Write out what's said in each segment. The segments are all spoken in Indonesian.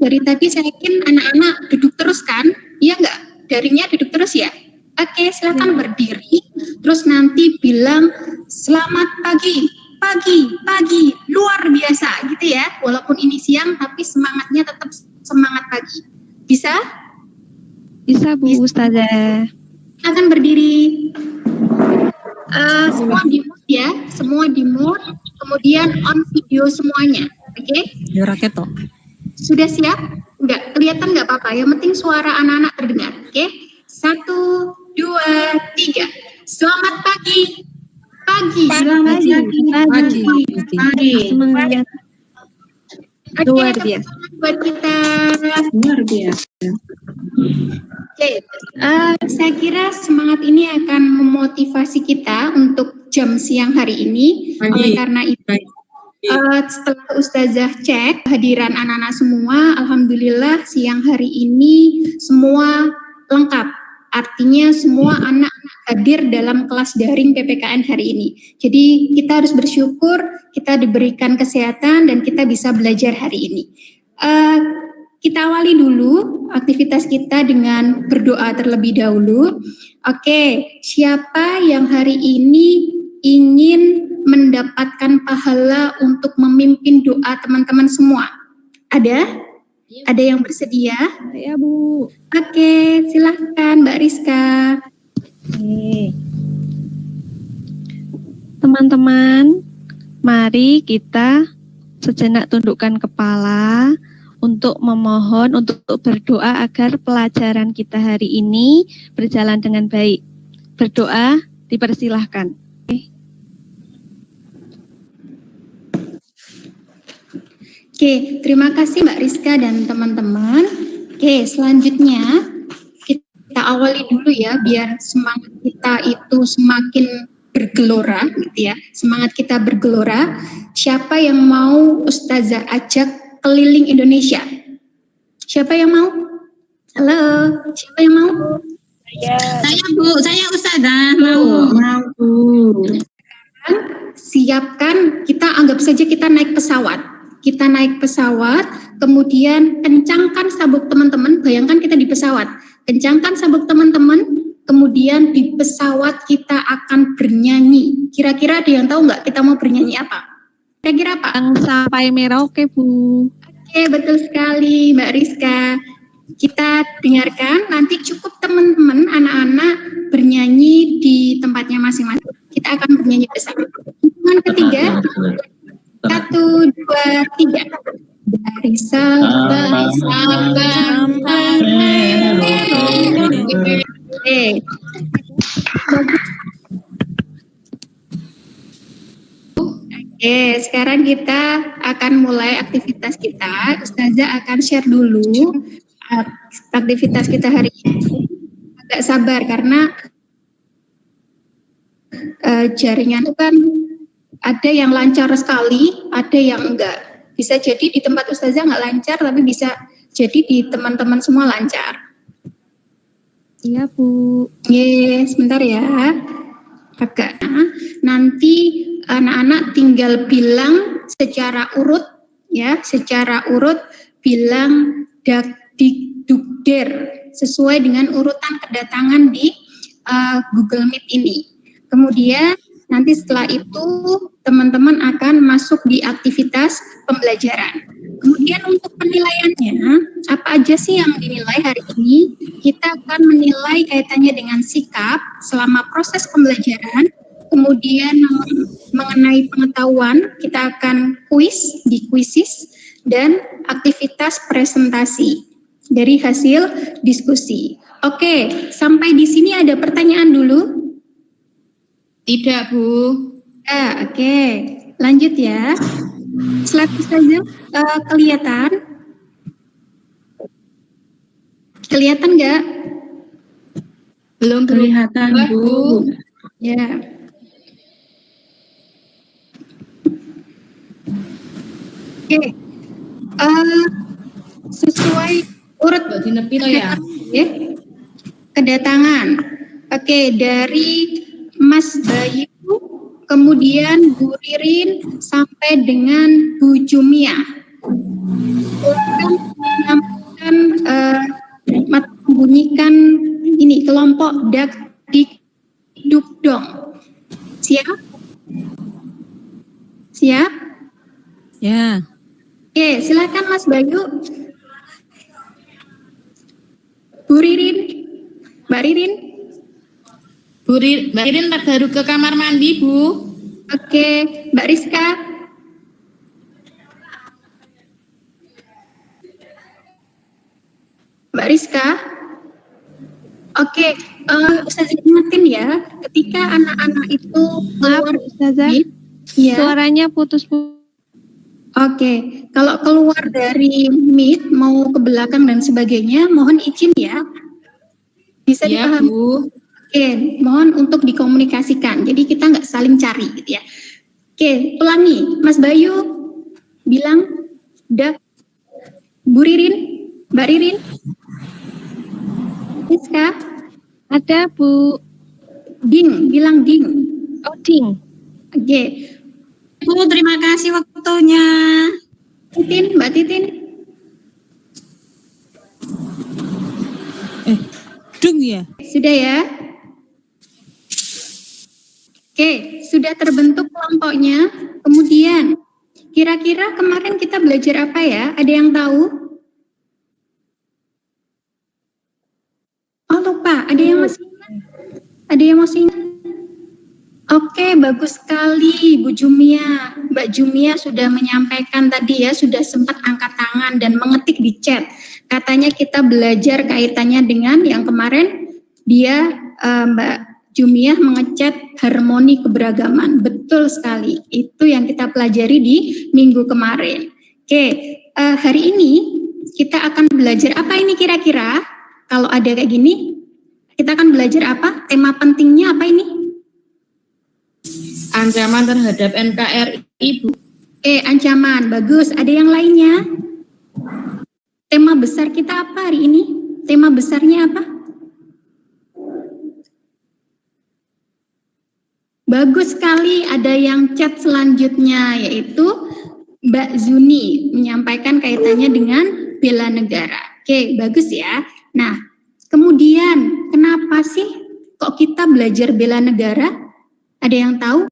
dari tadi saya yakin anak-anak duduk terus kan? Iya nggak? Darinya duduk terus ya? Oke, silakan berdiri. Terus nanti bilang selamat pagi, pagi, luar biasa gitu ya. Walaupun ini siang, tapi semangatnya tetap semangat pagi. Bisa? Bisa Bu Ustazah. Akan berdiri. Semua di mute ya, semua di mute. Kemudian on video semuanya. Oke? Ya raketo. Sudah siap? Enggak, kelihatan nggak apa-apa. Yang penting suara anak-anak terdengar. Oke? 1, 2, 3. Selamat pagi. Selamat pagi. Semangat. Luar biasa. Buat kita. Luar biasa. Oke, saya kira semangat ini akan memotivasi kita untuk jam siang hari ini. Oleh karena itu, setelah Ustazah cek kehadiran anak-anak semua, alhamdulillah siang hari ini semua lengkap. Artinya semua anak-anak hadir dalam kelas daring PPKN hari ini. Jadi kita harus bersyukur kita diberikan kesehatan dan kita bisa belajar hari ini. Kita awali dulu aktivitas kita dengan berdoa terlebih dahulu. Oke, siapa yang hari ini ingin mendapatkan pahala untuk memimpin doa teman-teman semua? Ada? Ada yang bersedia? Ya Bu. Oke, silahkan Mbak Rizka. Teman-teman, mari kita sejenak tundukkan kepala untuk memohon, untuk berdoa agar pelajaran kita hari ini berjalan dengan baik. Berdoa, dipersilahkan. Oke, terima kasih Mbak Rizka dan teman-teman. Oke, selanjutnya kita awali dulu ya, biar semangat kita itu semakin bergelora, gitu ya. Semangat kita bergelora. Siapa yang mau Ustazah ajak keliling Indonesia? Siapa yang mau? Halo, siapa yang mau? Saya Bu, saya Ustazah mau. Siapkan, kita anggap saja kita naik pesawat. Kita naik pesawat, kemudian kencangkan sabuk teman-teman, bayangkan kita di pesawat. Kencangkan sabuk teman-teman, kemudian di pesawat kita akan bernyanyi. Kira-kira ada yang tahu nggak kita mau bernyanyi apa? Kira-kira apa? Yang sampai Merauke Bu. Oke, betul sekali Mbak Rizka. Kita dengarkan, nanti cukup teman-teman, anak-anak bernyanyi di tempatnya masing-masing. Kita akan bernyanyi bersama. Hitungan ketiga, 1, 2, 3. Dari Sabang sampai Merauke. Oke, sekarang kita akan mulai aktivitas kita. Ustazah akan share dulu aktivitas kita hari ini. Agak sabar karena jaringan itu kan ada yang lancar sekali, ada yang enggak. Bisa jadi di tempat Ustazah enggak lancar, tapi bisa jadi di teman-teman semua lancar. Iya Bu. Sebentar ya. Agak. Nanti anak-anak tinggal bilang secara urut, ya, secara urut bilang dakdikdukder sesuai dengan urutan kedatangan di Google Meet ini. Kemudian nanti setelah itu teman-teman akan masuk di aktivitas pembelajaran. Kemudian untuk penilaiannya, apa aja sih yang dinilai hari ini? Kita akan menilai kaitannya dengan sikap selama proses pembelajaran. Kemudian mengenai pengetahuan, kita akan kuis di quizzes dan aktivitas presentasi dari hasil diskusi. Oke, sampai di sini ada pertanyaan dulu? Tidak Bu. Oke, lanjut ya. Slide saja kelihatan? Kelihatan nggak? Belum Kelihatan Bu. Ya. Oke. Sesuai urut ya. Kedatangan. Oke, dari Mas Bayu, kemudian Bu Ririn sampai dengan Bu Jumia. menyampaikan membunyikan ini kelompok dak dik duk dong. Siap? Siap? Ya. Oke, silakan Mas Bayu. Bu Ririn, Mbak Ririn. Mbak Irin baru ke kamar mandi, Bu. Oke, Mbak Rizka. Mbak Rizka. Oke, Ustazah ingetin ya, ketika anak-anak itu Maaf, keluar Ustazah. ya. Suaranya putus-putus. Oke, kalau keluar dari Meet mau ke belakang dan sebagainya, mohon izin ya. Bisa Ya, dipahami? Bu. Oke, mohon untuk dikomunikasikan. Jadi kita nggak saling cari gitu ya. Oke, ulangi. Mas Bayu bilang udah. Bu Ririn, Mbak Ririn. Rizka, Ada Bu. ding, bilang ding. Oding. Oke, Bu, terima kasih waktunya. Titin, Mbak Titin. Dung ya. Sudah ya? Oke, sudah terbentuk kelompoknya. Kemudian, kira-kira kemarin kita belajar apa ya? Ada yang tahu? Oh, lupa. Ada yang masih ingat? Ada yang masih ingat? Oke, bagus sekali Bu Jumia. Mbak Jumia sudah menyampaikan tadi ya, sudah sempat angkat tangan dan mengetik di chat. Katanya kita belajar kaitannya dengan yang kemarin dia Mbak Jumia mengechat harmoni keberagaman. Betul sekali. Itu yang kita pelajari di minggu kemarin. Oke, hari ini kita akan belajar apa ini kira-kira? Kalau ada kayak gini, kita akan belajar apa? Tema pentingnya apa ini? Ancaman terhadap NKRI, Bu. Ancaman. Bagus. Ada yang lainnya? Tema besar kita apa hari ini? Tema besarnya apa? Bagus sekali, ada yang chat selanjutnya, yaitu Mbak Zuni menyampaikan kaitannya dengan bela negara. Oke, bagus ya. Nah, kemudian kenapa sih kok kita belajar bela negara? Ada yang tahu?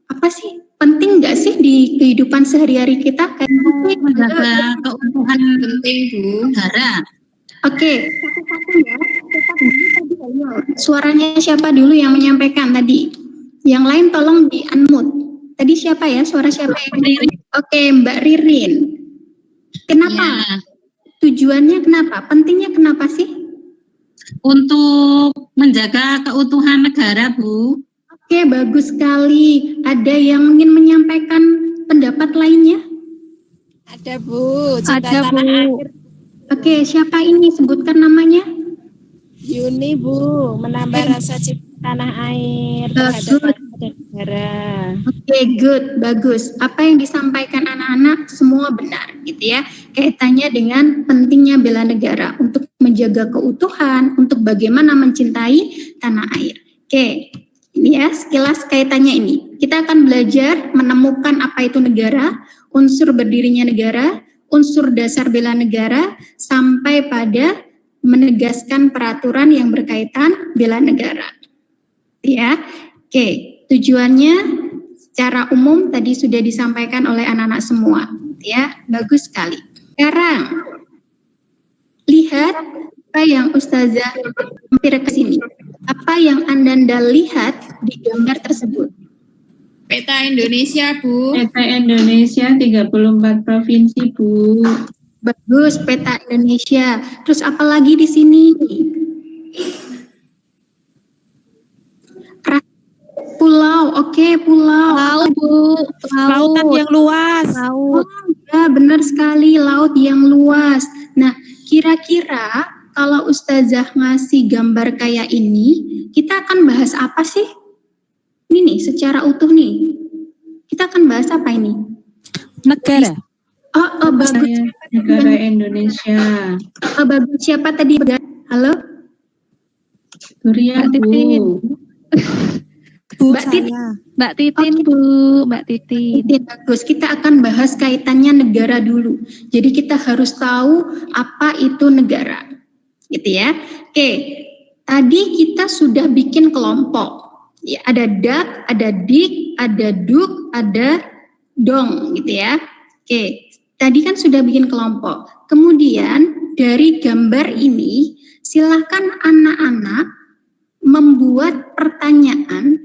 Apa sih? Penting nggak sih di kehidupan sehari-hari kita? Menjaga keutuhan penting, Bu. Negara. Oke, satu-satu ya. Cepat dulu tadi, ayo. Suaranya siapa dulu yang menyampaikan tadi? Yang lain tolong di unmute. Tadi siapa ya? Suara siapa yang? Oke, Mbak Ririn. Kenapa? Ya, Tujuannya kenapa? Pentingnya kenapa sih? untuk menjaga keutuhan negara, Bu. Oke, bagus sekali. Ada yang ingin menyampaikan pendapat lainnya? Ada Bu, Cinta Ada Tanah Bu. Air. Oke, siapa ini? Sebutkan namanya. Yuni Bu, menambah rasa cinta tanah air terhadap bangsa dan negara. Oke, good, bagus. Apa yang disampaikan anak-anak semua benar, gitu ya. Kaitannya dengan pentingnya bela negara untuk menjaga keutuhan, untuk bagaimana mencintai tanah air. Oke, ini ya sekilas kaitannya ini. Kita akan belajar menemukan apa itu negara, unsur berdirinya negara, unsur dasar bela negara, sampai pada menegaskan peraturan yang berkaitan bela negara. Ya, oke. Tujuannya secara umum tadi sudah disampaikan oleh anak-anak semua. Ya, bagus sekali. Sekarang lihat apa yang Ustazah hampir ke sini. Apa yang Anda lihat di gambar tersebut? Peta Indonesia, Bu. Peta Indonesia 34 provinsi, Bu. Bagus, peta Indonesia. Terus apa lagi di sini? Pulau, oke, pulau. Laut Bu. Lautan yang luas. Laut. Ya, benar sekali, laut yang luas. Nah, kira-kira kalau Ustazah ngasih gambar kayak ini, kita akan bahas apa sih? Ini nih, secara utuh nih. Kita akan bahas apa ini? Negara. Oh, bagus. Saya negara Indonesia. Oh, bagus. Siapa tadi? Halo? Surya, Bu. Bu, Mbak Titin. saya. Mbak Titin, Bu. Mbak Titin. Titin, bagus. Kita akan bahas kaitannya negara dulu. Jadi kita harus tahu apa itu negara. Gitu ya. Oke. Tadi kita sudah bikin kelompok. Ya, ada dak, ada dik, ada duk, ada dong gitu ya. Oke. Tadi kan sudah bikin kelompok. Kemudian dari gambar ini silakan anak-anak membuat pertanyaan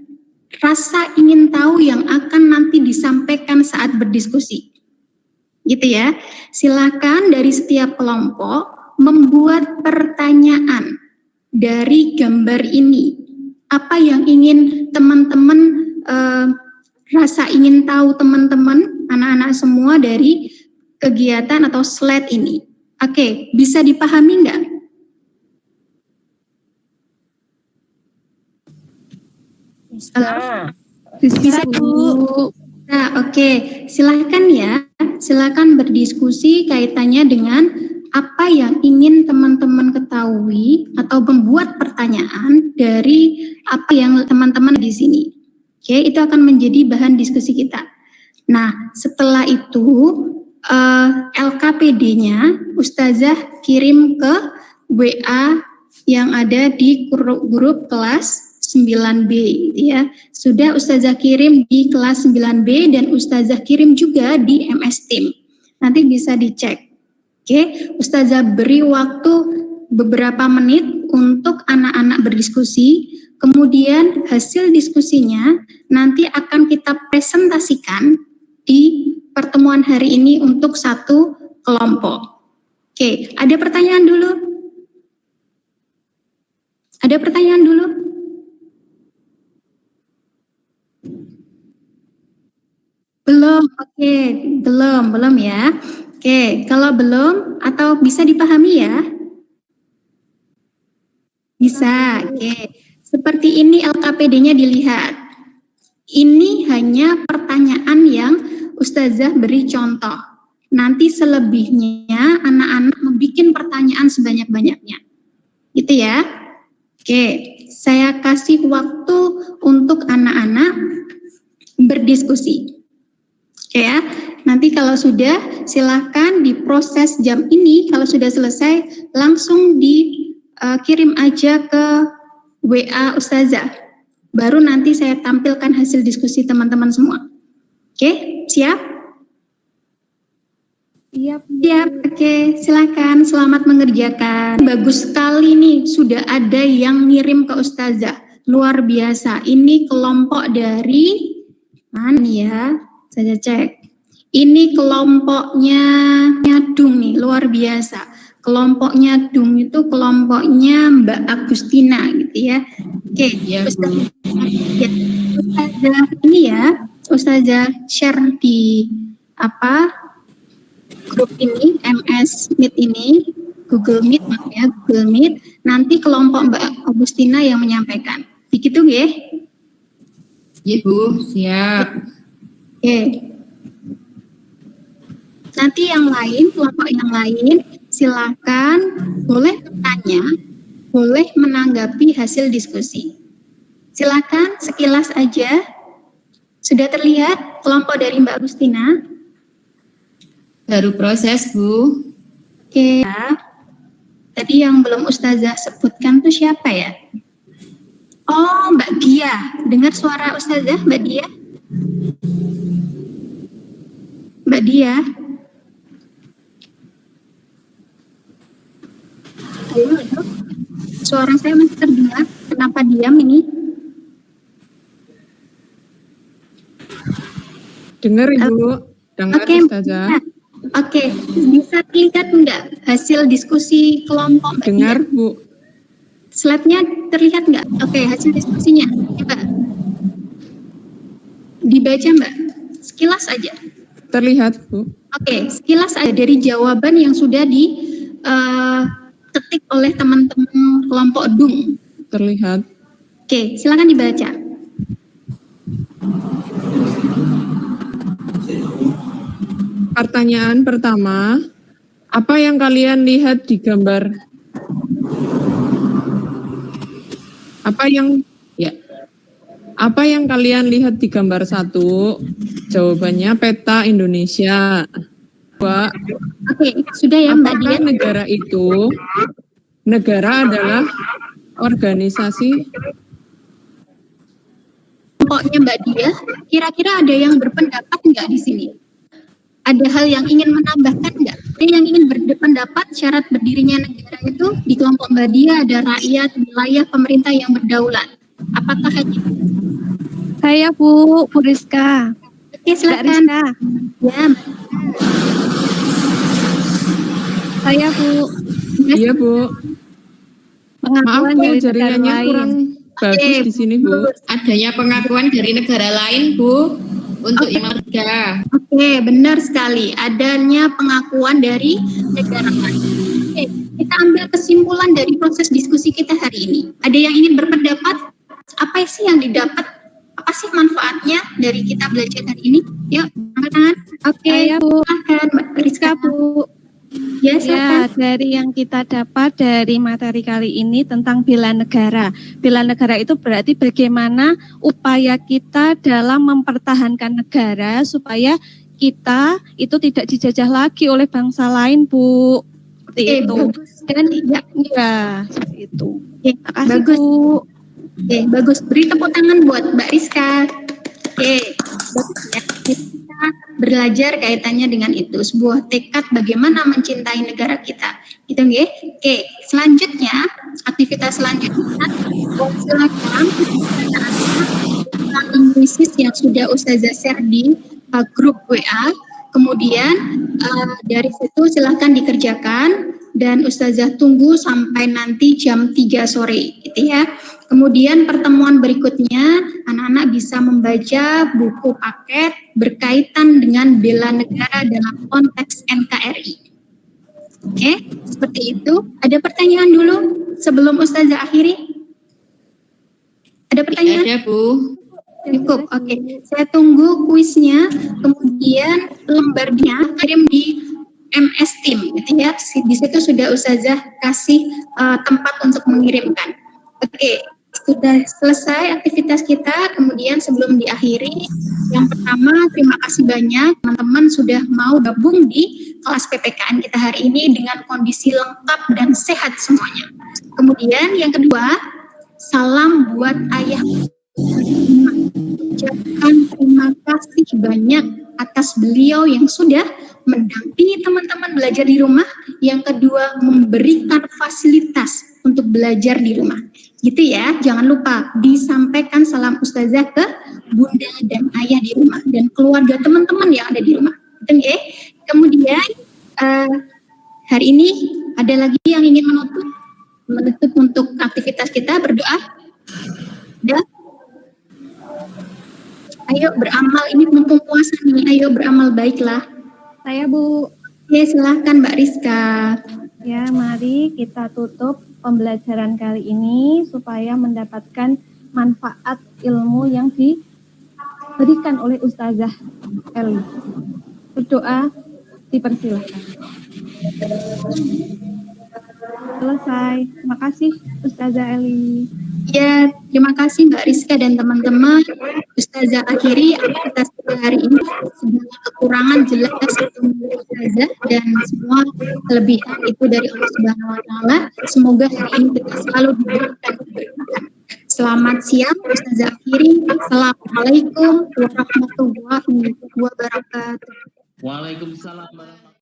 rasa ingin tahu yang akan nanti disampaikan saat berdiskusi. Gitu ya. Silakan dari setiap kelompok membuat pertanyaan dari gambar ini. Apa yang ingin teman-teman rasa ingin tahu teman-teman, anak-anak semua dari kegiatan atau slide ini. Oke, bisa dipahami nggak? Bisa. Bisa, Bu. Nah, oke. Silakan ya. Silakan berdiskusi kaitannya dengan apa yang ingin teman-teman ketahui atau membuat pertanyaan dari apa yang teman-teman di sini. Oke, itu akan menjadi bahan diskusi kita. Nah, setelah itu LKPD-nya Ustazah kirim ke WA yang ada di grup kelas 9B gitu ya. Sudah Ustazah kirim di kelas 9B dan Ustazah kirim juga di MS Team. Nanti bisa dicek. Oke, Ustazah beri waktu beberapa menit untuk anak-anak berdiskusi. Kemudian hasil diskusinya nanti akan kita presentasikan di pertemuan hari ini untuk satu kelompok. Oke, ada pertanyaan dulu? Ada pertanyaan dulu? Belum, oke, belum ya. Oke, kalau belum atau bisa dipahami ya? Bisa, oke. Seperti ini LKPD-nya dilihat. Ini hanya pertanyaan yang Ustazah beri contoh. Nanti selebihnya anak-anak membuat pertanyaan sebanyak-banyaknya. Gitu ya. Oke, saya kasih waktu untuk anak-anak berdiskusi. Oke ya, nanti kalau sudah silahkan diproses jam ini, kalau sudah selesai langsung dikirim aja ke WA Ustazah. Baru nanti saya tampilkan hasil diskusi teman-teman semua. Oke, siap? Siap. Siap, oke, silakan, selamat mengerjakan. Bagus sekali nih, sudah ada yang ngirim ke Ustazah. Luar biasa, ini kelompok dari, mana ya? Saya cek. Ini kelompoknya Dung nih, luar biasa. Kelompoknya Dung itu kelompoknya Mbak Agustina gitu ya. Oke, Ustazah, ya, Ustazah ini ya, Ustazah share di grup ini, MS Meet ini, Google Meet maaf ya, Google Meet. Nanti kelompok Mbak Agustina yang menyampaikan. Begitu ya? Iya Bu, siap. Oke. Nanti yang lain, kelompok yang lain, silakan boleh bertanya, boleh menanggapi hasil diskusi. Silakan sekilas aja. Sudah terlihat kelompok dari Mbak Agustina? Baru proses Bu. Oke. Tadi yang belum Ustazah sebutkan tuh siapa ya? Oh, Mbak Dia. Dengar suara Ustazah, Mbak Dia? Mbak Dia? Halo. Suara saya masih terdengar. Kenapa diam ini? Dengar Ibu, dengar Oke, Ustazah. Oke, bisa terlihat enggak hasil diskusi kelompok Mbak Dengar Dia? Bu. Slide-nya terlihat enggak? Oke, hasil diskusinya. Coba. Dibaca Mbak, sekilas aja. Terlihat Bu. Oke, sekilas aja dari jawaban yang sudah diketik oleh teman-teman kelompok Dung. Terlihat. Oke, silakan dibaca. Pertanyaan pertama, apa yang kalian lihat di gambar? Apa yang, ya, Apa yang kalian lihat di gambar 1? Jawabannya peta Indonesia. 2, Oke, sudah ya Mbak Dia. apakah negara adalah organisasi? Kelompoknya Mbak Dia, kira-kira ada yang berpendapat nggak di sini? Ada hal yang ingin menambahkan nggak? Ada yang ingin berpendapat syarat berdirinya negara itu di kelompok Mbak Dia ada rakyat, wilayah, pemerintah yang berdaulat. Apakah hanya Saya Bu Rizka. Oke, Mbak silakan. Rizka. Ya, Saya Bu. Iya, Bu. Maaf, Pengakuan Bu, dari negara jaringannya lain. kurang bagus di sini, Bu. Adanya pengakuan dari negara lain, Bu, untuk yang ketiga. Oke, benar sekali. Adanya pengakuan dari negara lain. Oke, kita ambil kesimpulan dari proses diskusi kita hari ini. Ada yang ingin berpendapat? Apa sih yang didapat? Apa sih manfaatnya dari kita belajar hari ini? Yuk, angkat tangan. Oke, Saya, Bu. silakan Mbak Rizka. Bu. Ya, silakan. Ya, dari yang kita dapat dari materi kali ini tentang bela negara. Bela negara itu berarti bagaimana upaya kita dalam mempertahankan negara supaya kita itu tidak dijajah lagi oleh bangsa lain, Bu. Seperti itu. Bagus. Dan ya, Ya, seperti itu. oke, Terima kasih, bagus. Bu. Oke, bagus. Beri tepuk tangan buat Mbak Rizka. Oke, bagus ya. Kita belajar kaitannya dengan itu. Sebuah tekad bagaimana mencintai negara kita. Gitu nggih? Oke, selanjutnya, aktivitas selanjutnya, silakan analisis yang sudah Ustazah share di grup WA. Kemudian dari situ silakan dikerjakan dan Ustazah tunggu sampai nanti jam 3 sore gitu ya. Kemudian pertemuan berikutnya anak-anak bisa membaca buku paket berkaitan dengan bela negara dalam konteks NKRI. Oke, seperti itu. Ada pertanyaan dulu sebelum Ustazah akhiri? Ada pertanyaan? Ada, Bu. Cukup, oke. Saya tunggu kuisnya, kemudian lembarnya kirim di MS Team, gitu ya. Di situ sudah Ustazah kasih tempat untuk mengirimkan. Oke, sudah selesai aktivitas kita. Kemudian sebelum diakhiri, yang pertama terima kasih banyak teman-teman sudah mau gabung di kelas PPKN kita hari ini dengan kondisi lengkap dan sehat semuanya. Kemudian yang kedua, salam buat ayah. Ucapkan terima kasih banyak atas beliau yang sudah mendampingi teman-teman belajar di rumah. Yang kedua, memberikan fasilitas untuk belajar di rumah. Gitu ya, jangan lupa disampaikan salam Ustazah ke bunda dan ayah di rumah dan keluarga teman-teman yang ada di rumah. Gitu ya. Kemudian hari ini ada lagi yang ingin menutup untuk aktivitas kita berdoa. Udah? Ayo beramal, ini mumpung puasa nih, ayo beramal baiklah. Saya, Bu. Ya, silahkan Mbak Rizka. Ya, mari kita tutup pembelajaran kali ini supaya mendapatkan manfaat ilmu yang diberikan oleh Ustazah Eli. Berdoa, dipersilakan. Selesai. Terima kasih Ustazah Eli. Ya, terima kasih Mbak Rizka dan teman-teman. Ustazah akhiri aktivitas kita hari ini. Segala kekurangan jelas itu milik Ustazah dan semua kelebihan itu dari Allah Subhanahu wa taala. Semoga hari ini kita selalu diberikan keberkahan. Selamat siang Ustazah akhiri. Assalamualaikum warahmatullahi wabarakatuh. Waalaikumsalam warahmatullahi wabarakatuh.